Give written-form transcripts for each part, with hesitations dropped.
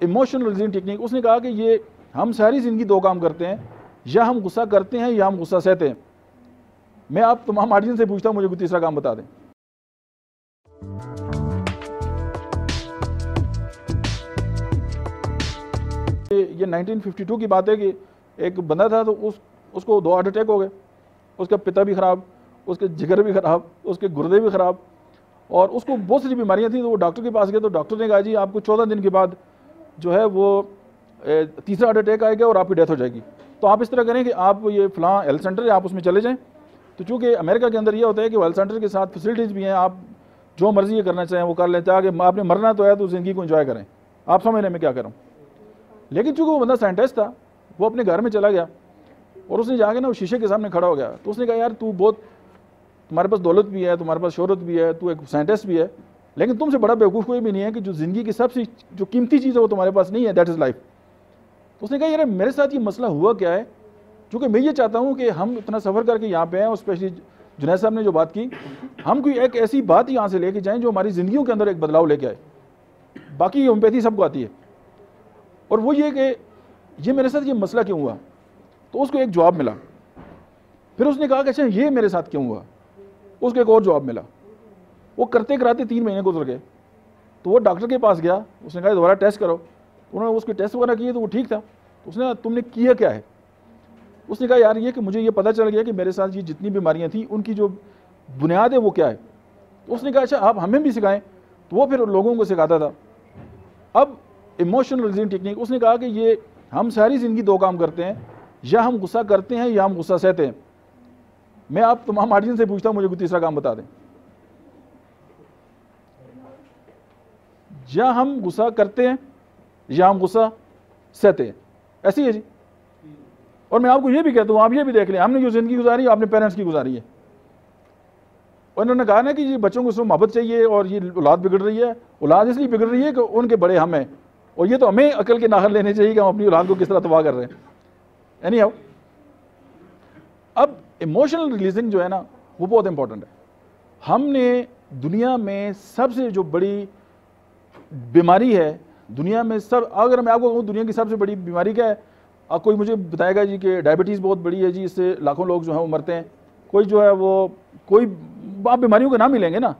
Emotional releasing technique, اس نے کہا کہ یہ ہم ساری زندگی دو کام کرتے ہیں، یا ہم غصہ کرتے ہیں یا ہم غصہ سہتے ہیں۔ میں آپ تمام آڈینس سے پوچھتا ہوں مجھے کوئی تیسرا کام بتا دیں۔ یہ 1952 کی بات ہے کہ ایک بندہ تھا تو اس کو 2 ہارٹ اٹیک ہو گئے، اس کا پتا بھی خراب، اس کے جگر بھی خراب، اس کے گردے بھی خراب، اور اس کو بہت سی بیماریاں تھیں۔ تو وہ ڈاکٹر کے پاس گئے تو ڈاکٹر نے کہا جی آپ کو 14 دن کے بعد جو ہے وہ تیسرا ہارٹ اٹیک آئے گا اور آپ کی ڈیتھ ہو جائے گی، تو آپ اس طرح کریں کہ آپ یہ فلاں ہیلتھ سینٹر ہے آپ اس میں چلے جائیں۔ تو چونکہ امریکہ کے اندر یہ ہوتا ہے کہ ہیلتھ سینٹر کے ساتھ فیسلٹیز بھی ہیں، آپ جو مرضی یہ کرنا چاہیں وہ کر لیں، تاکہ آپ نے مرنا تو ہے تو زندگی کو انجوائے کریں۔ آپ سمجھ رہے ہیں میں کیا کروں؟ لیکن چونکہ وہ بندہ سائنٹسٹ تھا، وہ اپنے گھر میں چلا گیا اور اس نے جا کے نا وہ شیشے کے سامنے کھڑا ہو گیا۔ تو اس نے کہا یار تو بہت، تمہارے پاس دولت بھی ہے، تمہارے پاس شہرت بھی ہے، تو ایک سائنٹسٹ بھی ہے، لیکن تم سے بڑا بیوقوف کوئی بھی نہیں ہے کہ جو زندگی کی سب سے جو قیمتی چیز ہے وہ تمہارے پاس نہیں ہے، دیٹ از لائف۔ تو اس نے کہا یار میرے ساتھ یہ مسئلہ ہوا کیا ہے، چونکہ میں یہ چاہتا ہوں کہ ہم اتنا سفر کر کے یہاں پہ ہیں، اور اسپیشلی جنید صاحب نے جو بات کی، ہم کوئی ایک ایسی بات یہاں سے لے کے جائیں جو ہماری زندگیوں کے اندر ایک بدلاؤ لے کے آئے۔ باقی ہومیوپیتھی سب کو آتی ہے، اور وہ یہ کہ یہ میرے ساتھ یہ مسئلہ کیوں ہوا، تو اس کو ایک جواب ملا۔ پھر اس نے کہا کہ اچھا یہ میرے ساتھ کیوں ہوا، اس کو ایک اور جواب ملا۔ وہ کرتے کراتے 3 مہینے گزر گئے، تو وہ ڈاکٹر کے پاس گیا، اس نے کہا دوبارہ ٹیسٹ کرو، انہوں نے اس کے ٹیسٹ وغیرہ کیے تو وہ ٹھیک تھا۔ تو اس نے کہا تم نے کیا کیا ہے؟ اس نے کہا یار یہ کہ مجھے یہ پتہ چل گیا کہ میرے ساتھ یہ جتنی بیماریاں تھیں ان کی جو بنیاد ہے وہ کیا ہے۔ تو اس نے کہا اچھا آپ ہمیں بھی سکھائیں، تو وہ پھر لوگوں کو سکھاتا تھا۔ اب ایموشنل ریلیزنگ ٹیکنیک، اس نے کہا کہ یہ ہم ساری زندگی 2 کام کرتے ہیں، یا ہم غصہ کرتے ہیں یا ہم غصہ سہتے ہیں۔ میں آپ تمام آڈینس سے پوچھتا ہوں مجھے کوئی تیسرا کام بتا دیں۔ یا ہم غصہ کرتے ہیں یا ہم غصہ سہتے ہیں، ایسی ہے جی۔ اور میں آپ کو یہ بھی کہتا ہوں آپ یہ بھی دیکھ لیں، ہم نے جو زندگی گزاری ہے آپ نے پیرنٹس کی گزاری ہے، اور انہوں نے کہا نا کہ یہ بچوں کو اس میں محبت چاہیے، اور یہ اولاد بگڑ رہی ہے، اولاد اس لیے بگڑ رہی ہے کہ ان کے بڑے ہم ہیں، اور یہ تو ہمیں عقل کے ناخن لینے چاہیے کہ ہم اپنی اولاد کو کس طرح تباہ کر رہے ہیں۔ اینی ہاؤ، اب ایموشنل ریلیزنگ جو ہے نا وہ بہت امپورٹنٹ ہے۔ ہم نے دنیا میں سب سے جو بڑی بیماری ہے دنیا میں اگر میں آپ کو کہوں دنیا کی سب سے بڑی بیماری کیا ہے، آپ کوئی مجھے بتائے گا جی کہ ڈائبٹیز بہت بڑی ہے جی، اس سے لاکھوں لوگ جو ہیں وہ مرتے ہیں، کوئی جو ہے وہ کوئی آپ بیماریوں کے نام ہی لیں گے نا،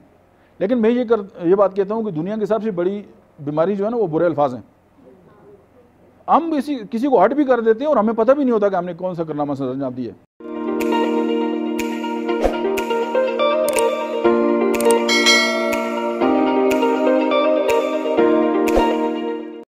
لیکن میں یہ بات کہتا ہوں کہ دنیا کی سب سے بڑی بیماری جو ہے نا وہ برے الفاظ ہیں۔ ہم کسی کو ہرٹ بھی کر دیتے ہیں اور ہمیں پتہ بھی نہیں ہوتا کہ ہم نے کون سا کارنامہ سر انجام دیا ہے۔